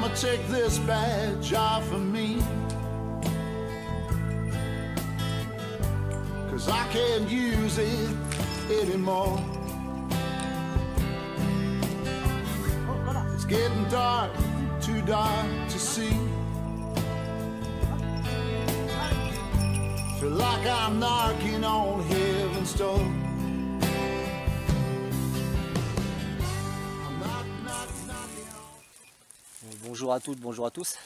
Mama, take this badge off of me, 'cause I can't use it anymore. It's getting dark, too dark to see. Feel like I'm knocking on heaven's door. Bonjour à toutes, bonjour à tous.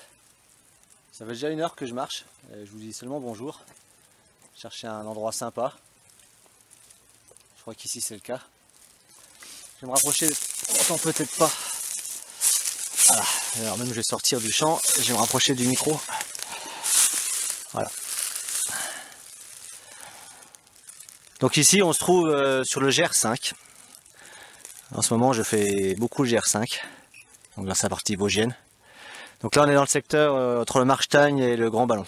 Ça fait déjà 1 heure que je marche. Je vous dis seulement bonjour. Chercher un endroit sympa. Je crois qu'ici c'est le cas. Je vais me rapprocher, on n'entend peut-être pas. Voilà. Alors même je vais sortir du champ, je vais me rapprocher du micro. Voilà. Donc ici on se trouve sur le GR5. En ce moment je fais beaucoup le GR5. Donc dans sa partie vosgienne. Donc là on est dans le secteur entre le Markstein et le Grand Ballon.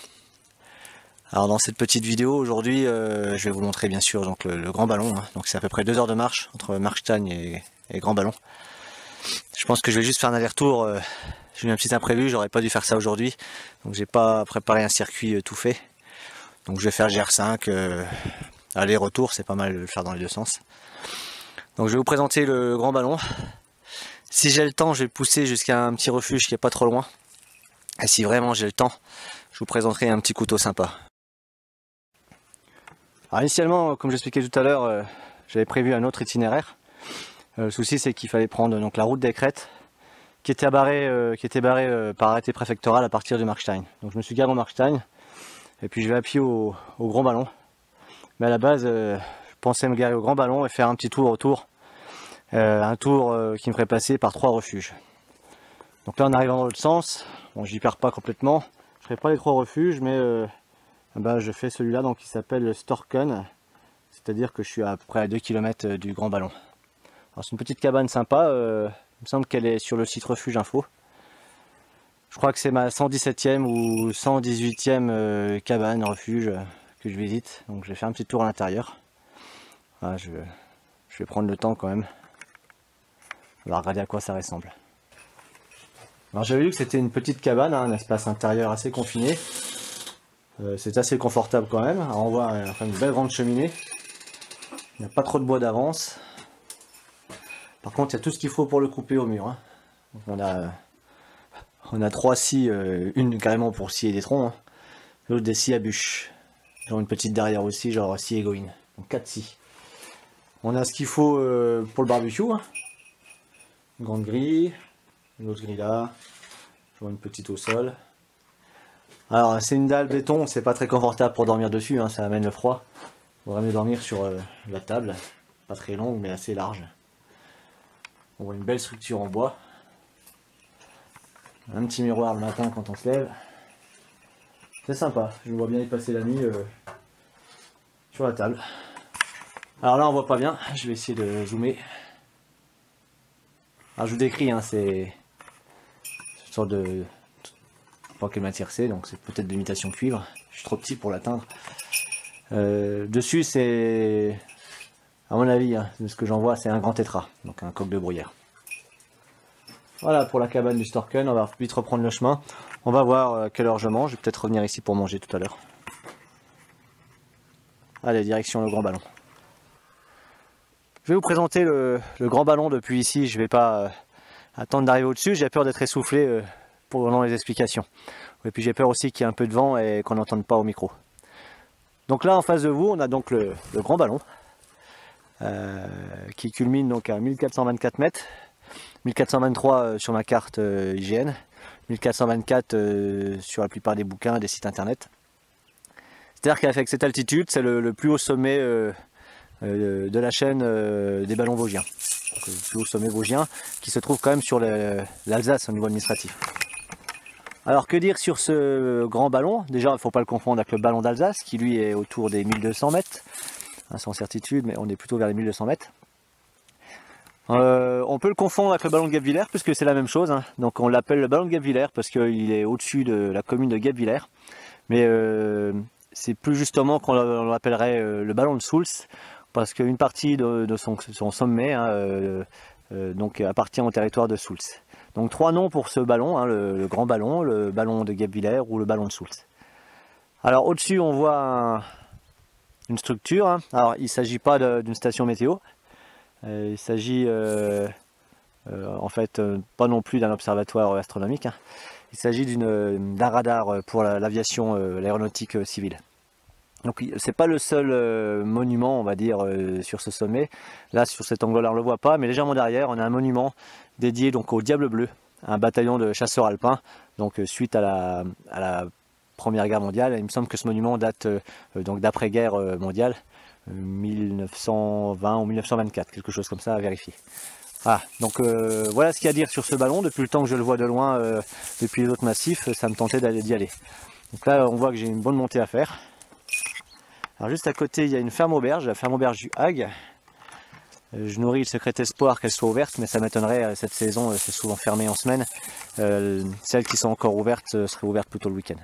Alors dans cette petite vidéo aujourd'hui je vais vous montrer bien sûr donc le Grand Ballon. Hein. Donc c'est à peu près 2 heures de marche entre Markstein et Grand Ballon. Je pense que je vais juste faire un aller-retour. J'ai eu un petit imprévu, j'aurais pas dû faire ça aujourd'hui. Donc j'ai pas préparé un circuit tout fait. Donc je vais faire GR5 aller-retour, c'est pas mal de le faire dans les deux sens. Donc je vais vous présenter le Grand Ballon. Si j'ai le temps, je vais pousser jusqu'à un petit refuge qui est pas trop loin. Et si vraiment j'ai le temps, je vous présenterai un petit couteau sympa. Alors initialement, comme j'expliquais tout à l'heure, j'avais prévu un autre itinéraire. Le souci c'est qu'il fallait prendre donc la route des Crêtes qui était barrée par arrêté préfectoral à partir du Markstein. Donc je me suis garé au Markstein et puis je vais à pied au Grand Ballon. Mais à la base, je pensais me garer au Grand Ballon et faire un petit tour autour. Un tour qui me ferait passer par 3 refuges. Donc là en arrivant dans l'autre sens, bon, j'y perds pas complètement, je ferai pas les 3 refuges mais je fais celui-là donc qui s'appelle le Storken, c'est-à-dire que je suis à peu près à 2 km du Grand Ballon. Alors c'est une petite cabane sympa, il me semble qu'elle est sur le site Refuge Info. Je crois que c'est ma 117e ou 118e cabane, refuge que je visite, donc je vais faire un petit tour à l'intérieur. Voilà, je vais prendre le temps quand même. On va regarder à quoi ça ressemble. Alors j'avais vu que c'était une petite cabane, hein, un espace intérieur assez confiné. C'est assez confortable quand même. Alors on voit une belle grande cheminée. Il n'y a pas trop de bois d'avance. Par contre il y a tout ce qu'il faut pour le couper au mur. Hein. Donc, on a 3 scies, une carrément pour scier des troncs, hein. L'autre des scies à bûche. Genre une petite derrière aussi, genre scie égoïne. Donc 4 scies. On a ce qu'il faut pour le barbecue. Hein. Une grande grille, une autre grille là, je vois une petite au sol. Alors c'est une dalle béton, c'est pas très confortable pour dormir dessus, hein, ça amène le froid. On va mieux dormir sur la table, pas très longue mais assez large. On voit une belle structure en bois. Un petit miroir le matin quand on se lève. C'est sympa, je me vois bien y passer la nuit sur la table. Alors là on voit pas bien, je vais essayer de zoomer. Alors je vous décris, hein, c'est une sorte de... Je sais pas quelle matière c'est, donc c'est peut-être de l'imitation cuivre. Je suis trop petit pour l'atteindre. Dessus c'est, à mon avis, hein, de ce que j'en vois, c'est un grand tétra, donc un coq de bruyère. Voilà pour la cabane du Storken, on va vite reprendre le chemin. On va voir à quelle heure je mange, je vais peut-être revenir ici pour manger tout à l'heure. Allez, direction le Grand Ballon. Je vais vous présenter le Grand Ballon depuis ici, je ne vais pas attendre d'arriver au-dessus, j'ai peur d'être essoufflé pendant les explications. Et puis j'ai peur aussi qu'il y ait un peu de vent et qu'on n'entende pas au micro. Donc là en face de vous, on a donc le Grand Ballon qui culmine donc à 1424 mètres, 1423 sur ma carte IGN, 1424 sur la plupart des bouquins, des sites internet. C'est-à-dire qu'avec cette altitude, c'est le plus haut sommet de la chaîne des ballons vosgiens. Donc, le plus haut sommet vosgien qui se trouve quand même sur l'Alsace au niveau administratif. Alors que dire sur ce Grand Ballon? Déjà il ne faut pas le confondre avec le ballon d'Alsace qui lui est autour des 1200 mètres, hein, sans certitude, mais on est plutôt vers les 1200 mètres. On peut le confondre avec le ballon de Guebwiller puisque c'est la même chose, hein. Donc on l'appelle le ballon de Guebwiller parce qu'il est au-dessus de la commune de Guebwiller, mais c'est plus justement qu'on l'appellerait le ballon de Soultz, parce qu'une partie de son sommet, hein, donc appartient au territoire de Soultz. Donc 3 noms pour ce ballon, hein, le grand ballon, le ballon de Guebwiller ou le ballon de Soultz. Alors au-dessus on voit une structure, hein. Alors il ne s'agit pas d'une station météo, il s'agit en fait pas non plus d'un observatoire astronomique, hein. Il s'agit d'un radar pour l'aviation, l'aéronautique civile. Donc c'est pas le seul monument, on va dire, sur ce sommet. Là sur cet angle-là on le voit pas, mais légèrement derrière on a un monument dédié donc au Diable Bleu, un bataillon de chasseurs alpins, donc suite à la Première Guerre mondiale. Il me semble que ce monument date donc d'après-guerre mondiale, 1920 ou 1924, quelque chose comme ça à vérifier. Voilà, donc voilà ce qu'il y a à dire sur ce ballon. Depuis le temps que je le vois de loin, depuis les autres massifs, ça me tentait d'y aller. Donc là on voit que j'ai une bonne montée à faire. Alors juste à côté il y a une ferme auberge, la ferme auberge du Hague. Je nourris le secret espoir qu'elle soit ouverte, mais ça m'étonnerait, cette saison c'est souvent fermé en semaine. Celles qui sont encore ouvertes seraient ouvertes plutôt le week-end.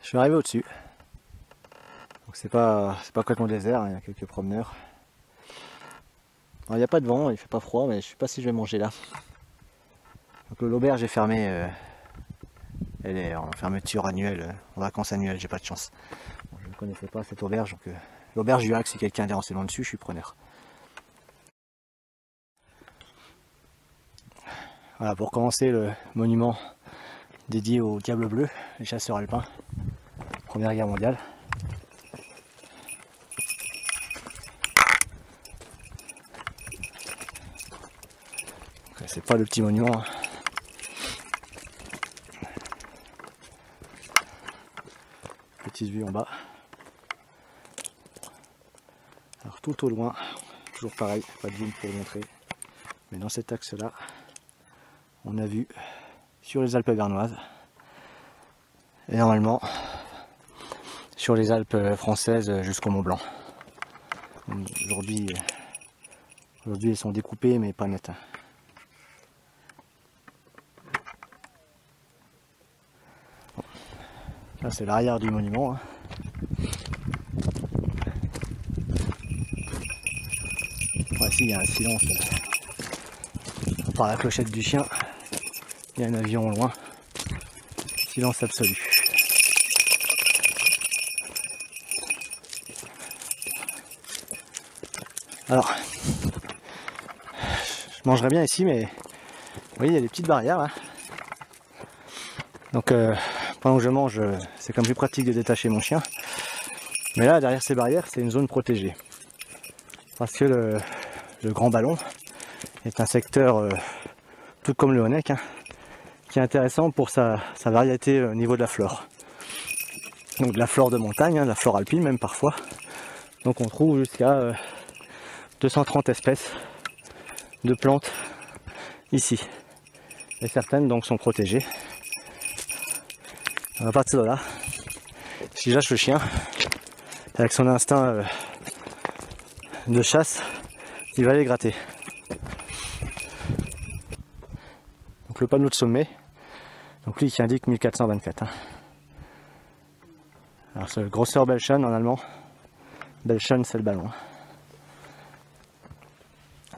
Je suis arrivé au-dessus. Donc c'est pas complètement désert, hein, il y a quelques promeneurs. Alors, il n'y a pas de vent, il fait pas froid, mais je sais pas si je vais manger là. Donc l'auberge est fermée, elle est en fermeture annuelle, en vacances annuelles, j'ai pas de chance. Bon, je ne connaissais pas cette auberge, donc l'auberge du Hague, si quelqu'un a des renseignements dessus, je suis preneur. Voilà, pour commencer le monument dédié au Diable Bleu, les chasseurs alpins, Première Guerre mondiale. C'est pas le petit monument, hein. Petite vue en bas. Alors tout au loin, toujours pareil, pas de zoom pour vous montrer, mais dans cet axe là, on a vu sur les Alpes bernoises et normalement sur les Alpes françaises jusqu'au Mont Blanc. Aujourd'hui elles sont découpées mais pas nettes. Bon. Là c'est l'arrière du monument, hein. Ici il y a un silence. Par la clochette du chien, il y a un avion au loin. Silence absolu. Alors, je mangerais bien ici, mais vous voyez, il y a des petites barrières là. Donc, pendant que je mange, c'est comme plus pratique de détacher mon chien. Mais là, derrière ces barrières, c'est une zone protégée. Parce que le grand ballon est un secteur, tout comme le Honeck, hein, qui est intéressant pour sa variété au niveau de la flore. Donc de la flore de montagne, hein, de la flore alpine même parfois. Donc on trouve jusqu'à 230 espèces de plantes ici. Et certaines donc sont protégées. À partir de là, si je lâche le chien, avec son instinct de chasse, il va aller gratter. Donc le panneau de sommet, donc lui qui indique 1424. Hein. Alors c'est le Großer Bellschen en allemand. Bellschen c'est le ballon.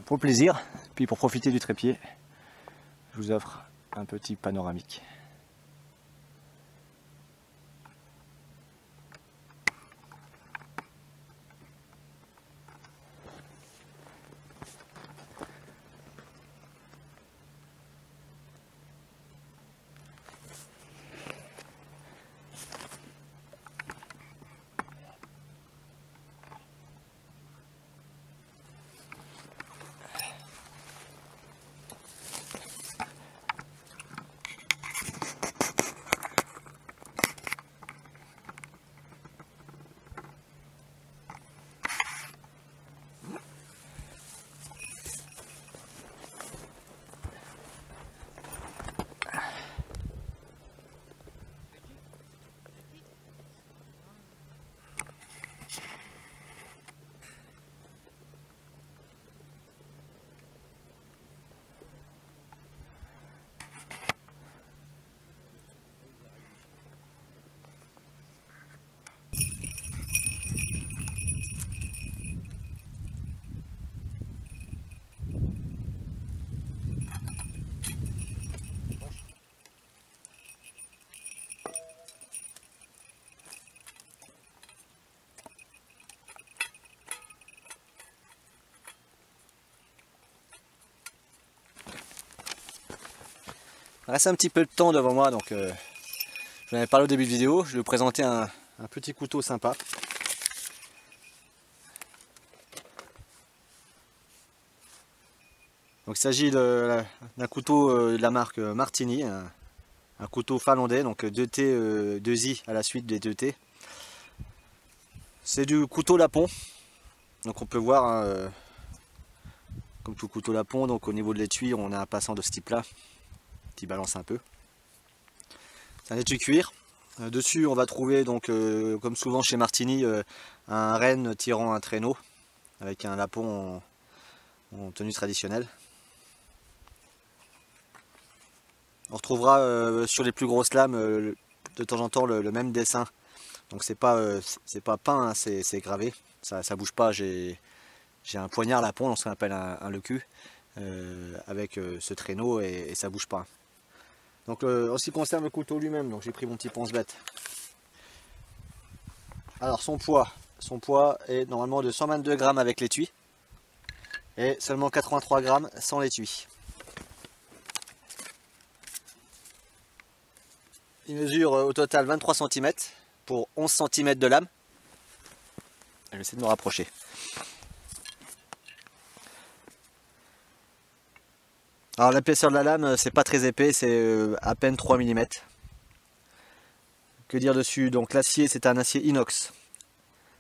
Pour le plaisir, puis pour profiter du trépied, je vous offre un petit panoramique. Il reste un petit peu de temps devant moi, donc je vous en avais parlé au début de vidéo. Je vais vous présenter un petit couteau sympa. Donc il s'agit d'un couteau de la marque Martini, un couteau finlandais, donc 2T, 2i à la suite des 2T. C'est du couteau lapon, donc on peut voir, hein, comme tout couteau lapon, donc au niveau de l'étui on a un passant de ce type là, qui balance un peu. C'est un étui cuir. Dessus on va trouver, donc comme souvent chez Martini, un renne tirant un traîneau, avec un lapon en tenue traditionnelle. On retrouvera sur les plus grosses lames de temps en temps le même dessin. Donc c'est pas peint, hein, c'est gravé. Ça bouge pas. J'ai un poignard lapon, ce qu'on appelle un le cul, avec ce traîneau et ça bouge pas. Donc en ce qui concerne le couteau lui-même, donc j'ai pris mon petit pense-bête. Alors son poids est normalement de 122 grammes avec l'étui et seulement 83 grammes sans l'étui. Il mesure au total 23 cm pour 11 cm de lame. Je vais essayer de me rapprocher. Alors l'épaisseur de la lame, c'est pas très épais, c'est à peine 3 mm. Que dire dessus? Donc l'acier, c'est un acier inox.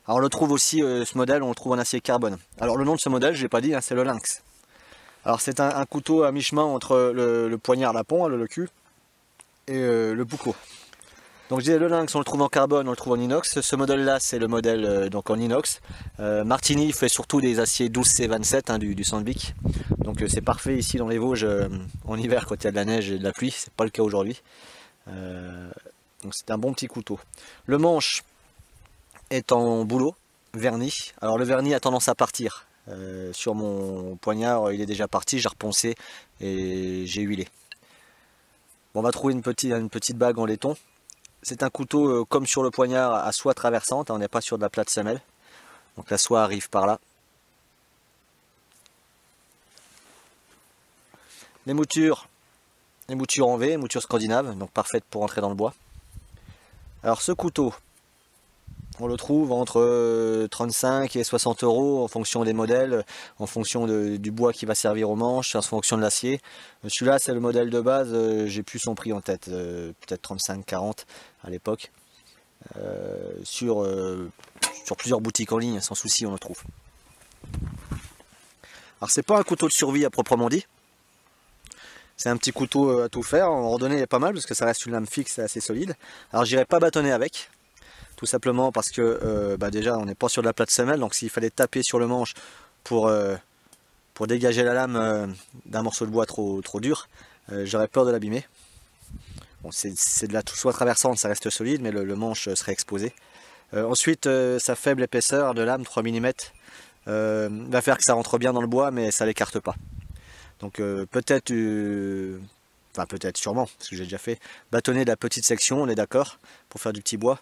Alors on le trouve aussi, ce modèle, on le trouve en acier carbone. Alors le nom de ce modèle, je l'ai pas dit, hein, c'est le Lynx. Alors c'est un couteau à mi-chemin entre le poignard lapon, le cul, et le boucau. Donc je disais, le Lynx on le trouve en carbone, on le trouve en inox. Ce modèle là c'est le modèle donc en inox. Martini fait surtout des aciers 12C27, hein, du Sandvik. Donc c'est parfait ici dans les Vosges en hiver quand il y a de la neige et de la pluie. C'est pas le cas aujourd'hui. Donc c'est un bon petit couteau. Le manche est en bouleau verni. Alors le vernis a tendance à partir. Sur mon poignard il est déjà parti, j'ai reponcé et j'ai huilé. On va trouver une petite bague en laiton. C'est un couteau comme sur le poignard à soie traversante, hein, on n'est pas sur de la plate semelle. Donc la soie arrive par là. Les moutures en V, moutures scandinaves, donc parfaites pour entrer dans le bois. Alors ce couteau, on le trouve entre 35 et 60 € en fonction des modèles, en fonction du bois qui va servir au manche, en fonction de l'acier. Celui-là c'est le modèle de base, j'ai plus son prix en tête, peut-être 35-40 à l'époque. Sur plusieurs boutiques en ligne, sans souci on le trouve. Alors c'est pas un couteau de survie à proprement dit. C'est un petit couteau à tout faire, en randonnée il est pas mal parce que ça reste une lame fixe et assez solide. Alors j'irai pas bâtonner avec. Tout simplement parce que déjà on n'est pas sur de la plate semelle, donc s'il fallait taper sur le manche pour dégager la lame d'un morceau de bois trop dur, j'aurais peur de l'abîmer. Bon, c'est de la soie traversante, ça reste solide, mais le manche serait exposé. Ensuite, sa faible épaisseur de lame, 3 mm, va faire que ça rentre bien dans le bois, mais ça l'écarte pas. Donc peut-être, sûrement, parce que j'ai déjà fait, bâtonner de la petite section, on est d'accord, pour faire du petit bois.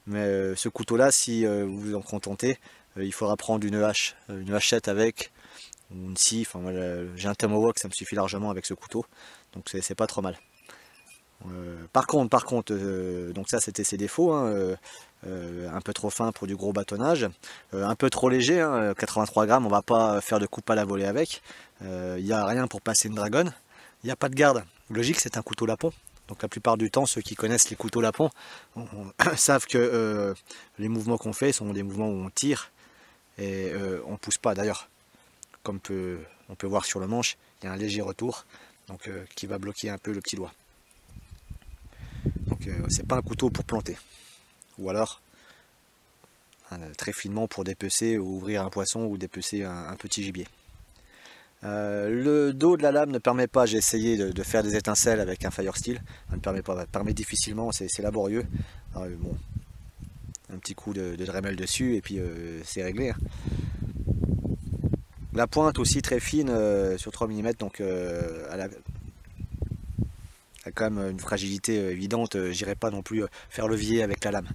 Mais ce couteau là, si vous vous en contentez, il faudra prendre une hache, une hachette avec, ou une scie. Enfin, j'ai un tomahawk, ça me suffit largement avec ce couteau, donc c'est pas trop mal. Par contre, donc ça c'était ses défauts, hein, un peu trop fin pour du gros bâtonnage, un peu trop léger, hein, 83 grammes, on va pas faire de coupe à la volée avec, il n'y a rien pour passer une dragonne, il n'y a pas de garde, logique c'est un couteau lapon. Donc la plupart du temps, ceux qui connaissent les couteaux lapons savent que les mouvements qu'on fait sont des mouvements où on tire et on ne pousse pas. D'ailleurs, comme on peut voir sur le manche, il y a un léger retour donc, qui va bloquer un peu le petit doigt. Donc c'est pas un couteau pour planter. Ou alors très finement pour dépecer ou ouvrir un poisson ou dépecer un petit gibier. Le dos de la lame ne permet pas, j'ai essayé de faire des étincelles avec un fire steel, ça ne permet pas, permet difficilement, c'est laborieux. Alors, bon, un petit coup de Dremel dessus et puis c'est réglé. Hein. La pointe aussi très fine sur 3 mm, donc elle a quand même une fragilité évidente, j'irai pas non plus faire levier avec la lame.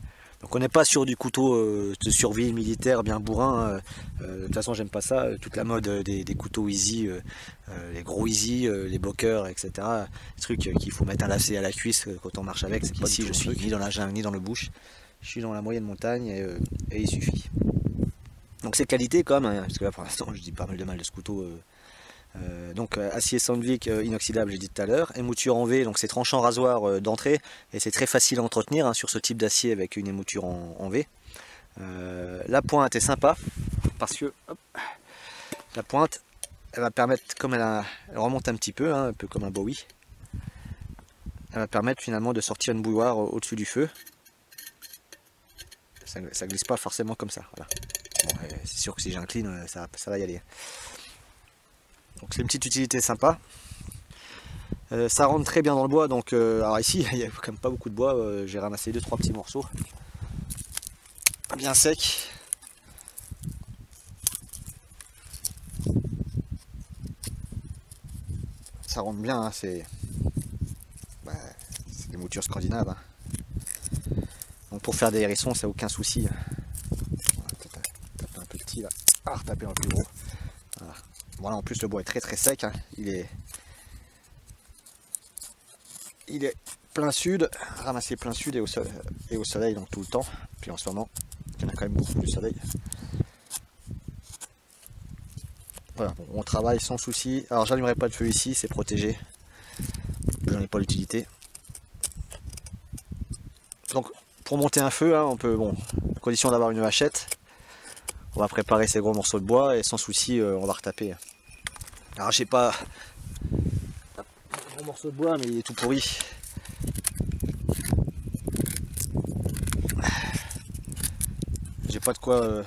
Donc on n'est pas sur du couteau de survie militaire bien bourrin, hein. De toute façon j'aime pas ça, toute la mode des couteaux easy, les gros easy, les bloqueurs, etc. Les trucs qu'il faut mettre un lacet à la cuisse quand on marche avec, c'est pas ici je suis ni dans la jungle ni dans le bush, je suis dans la moyenne montagne et il suffit. Donc c'est qualité quand même, hein, parce que là pour l'instant je dis pas mal de mal de ce couteau. Donc acier Sandvik inoxydable, j'ai dit tout à l'heure, émouture en V, donc c'est tranchant rasoir d'entrée et c'est très facile à entretenir hein, sur ce type d'acier avec une émouture en V. La pointe est sympa parce que hop, la pointe elle va permettre, comme elle remonte un petit peu, hein, un peu comme un Bowie, elle va permettre finalement de sortir une bouilloire au-dessus du feu. Ça glisse pas forcément comme ça. Voilà. Bon, c'est sûr que si j'incline ça va y aller. Donc c'est une petite utilité sympa. Ça rentre très bien dans le bois, donc alors ici il n'y a quand même pas beaucoup de bois, j'ai ramassé 2-3 petits morceaux. Bien secs. Ça rentre bien, hein, c'est des moutures scandinaves. Hein. Donc pour faire des hérissons, c'est aucun souci. Taper un peu petit là, taper un peu gros. Voilà, en plus le bois est très sec, hein. Il est plein sud, ramassé plein sud et au soleil donc tout le temps. Puis en ce moment, il y en a quand même beaucoup du soleil. Voilà, bon, on travaille sans souci. Alors j'allumerai pas de feu ici, c'est protégé. J'en ai pas l'utilité. Donc pour monter un feu, hein, on peut, bon, à condition d'avoir une hachette, on va préparer ces gros morceaux de bois et sans souci on va retaper. Alors j'ai pas un gros morceau de bois mais il est tout pourri. J'ai pas de quoi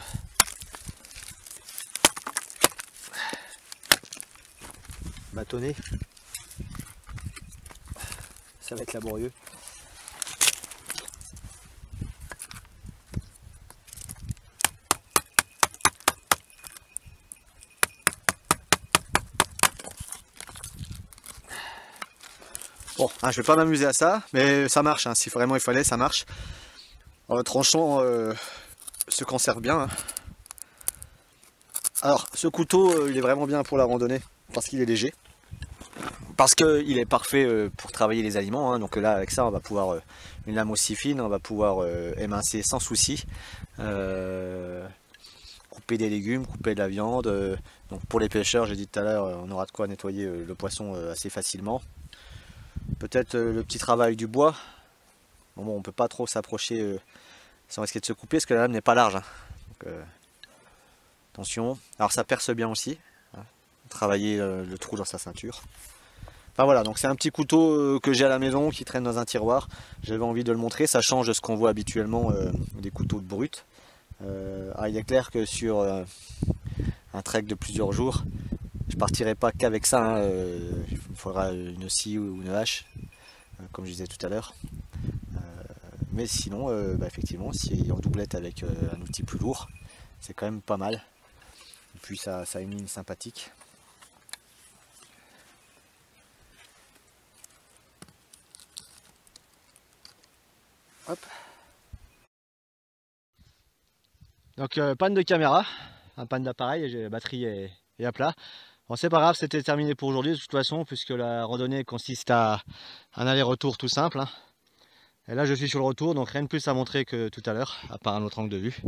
bâtonner. Ça va être laborieux. Bon, hein, je vais pas m'amuser à ça, mais ça marche, hein, si vraiment il fallait, ça marche. Le tranchant se conserve bien. Hein. Alors, ce couteau, il est vraiment bien pour la randonnée, parce qu'il est léger. Parce qu'il est parfait pour travailler les aliments, hein. Donc là avec ça on va pouvoir, une lame aussi fine, on va pouvoir émincer sans souci, couper des légumes, couper de la viande, donc pour les pêcheurs j'ai dit tout à l'heure on aura de quoi nettoyer le poisson assez facilement. Peut-être le petit travail du bois, bon, on peut pas trop s'approcher sans risquer de se couper parce que la lame n'est pas large, hein. Donc, attention, alors ça perce bien aussi, hein. Travailler le trou dans sa ceinture. Enfin voilà, donc c'est un petit couteau que j'ai à la maison qui traîne dans un tiroir. J'avais envie de le montrer, ça change de ce qu'on voit habituellement des couteaux de brut. Il est clair que sur un trek de plusieurs jours, je partirai pas qu'avec ça, hein, il me faudra une scie ou une hache, comme je disais tout à l'heure. Mais sinon, effectivement, si en doublette avec un outil plus lourd, c'est quand même pas mal. Et puis ça a une ligne sympathique. Hop. Donc panne de caméra, un panne d'appareil, la batterie est à plat. Bon, c'est pas grave, c'était terminé pour aujourd'hui de toute façon, puisque la randonnée consiste à un aller-retour tout simple, hein. Et là je suis sur le retour, donc rien de plus à montrer que tout à l'heure, à part un autre angle de vue.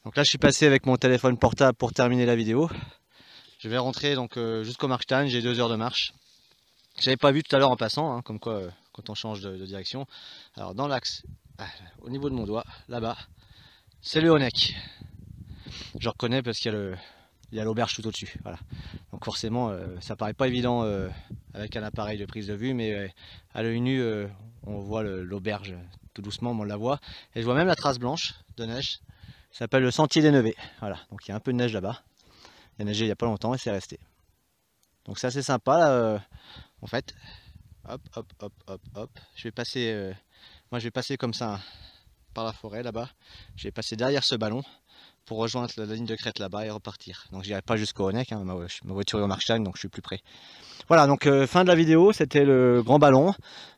Donc là je suis passé avec mon téléphone portable pour terminer la vidéo. Je vais rentrer donc jusqu'au Markstein, j'ai 2 heures de marche. J'avais pas vu tout à l'heure en passant, hein, comme quoi quand on change de direction. Alors dans l'axe, au niveau de mon doigt, là-bas, c'est le Honeck. Je reconnais parce qu'il y a l'auberge tout au-dessus. Voilà. Donc forcément, ça paraît pas évident avec un appareil de prise de vue, mais à l'œil nu, on voit l'auberge tout doucement, mais on la voit. Et je vois même la trace blanche de neige. Ça s'appelle le sentier des Nevets. Voilà. Donc il y a un peu de neige là-bas. Il y a neigé il n'y a pas longtemps et c'est resté. Donc c'est assez sympa là, en fait. Hop, hop, hop, hop, hop. Je vais passer, moi je vais passer comme ça, hein, par la forêt là-bas. Je vais passer derrière ce ballon pour rejoindre la ligne de crête là-bas et repartir. Donc j'irai pas jusqu'au Honeck, hein, ma voiture est au Markstein, donc je suis plus près. Voilà, donc fin de la vidéo, c'était le grand ballon,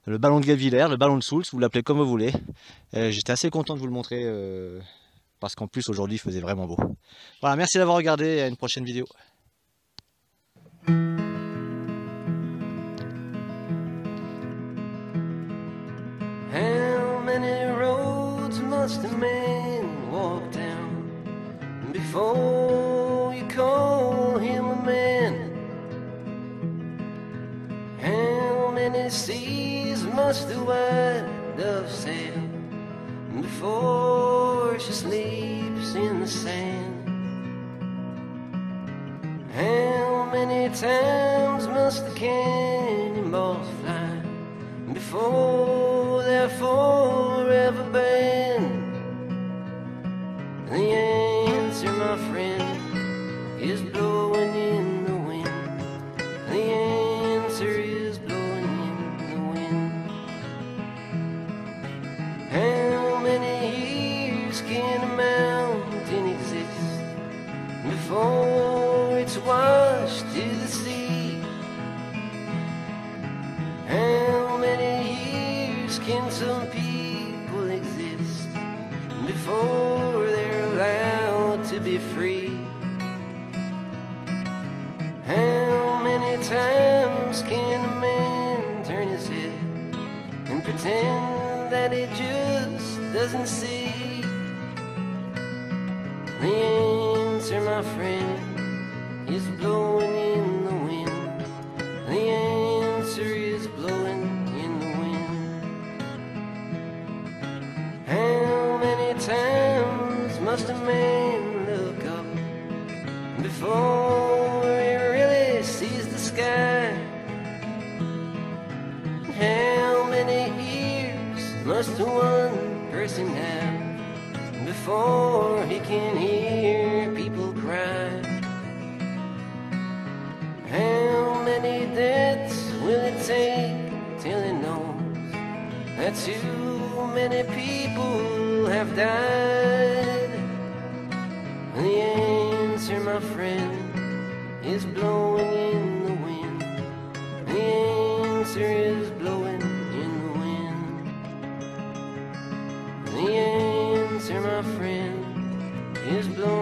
le ballon de Guebwiller, le ballon de Soultz, vous l'appelez comme vous voulez. J'étais assez content de vous le montrer, parce qu'en plus aujourd'hui il faisait vraiment beau. Voilà, merci d'avoir regardé et à une prochaine vidéo. How many roads must a man walk down before you call him a man? How many seas must the white dove sail before she sleeps in the sand? How many times must the cannonballs fly before they're forever banned? The answer, my friend, is blowing in the wind. The answer is blowing in the wind. How many years can a mountain exist before it's washed to the sea? How many years can some people exist before they're allowed to be free? How many times can a man turn his head and pretend that he just doesn't see? The answer, my friend, is blowing in the wind. The answer is blowing in the wind. How many times must a man look up before he really sees the sky? How many ears must one person have before he can hear people cry? How many deaths will it take till he knows that too many people have died? The answer, my friend, is blowing in the wind. The answer is blowing in the wind. The answer, my friend, is blowing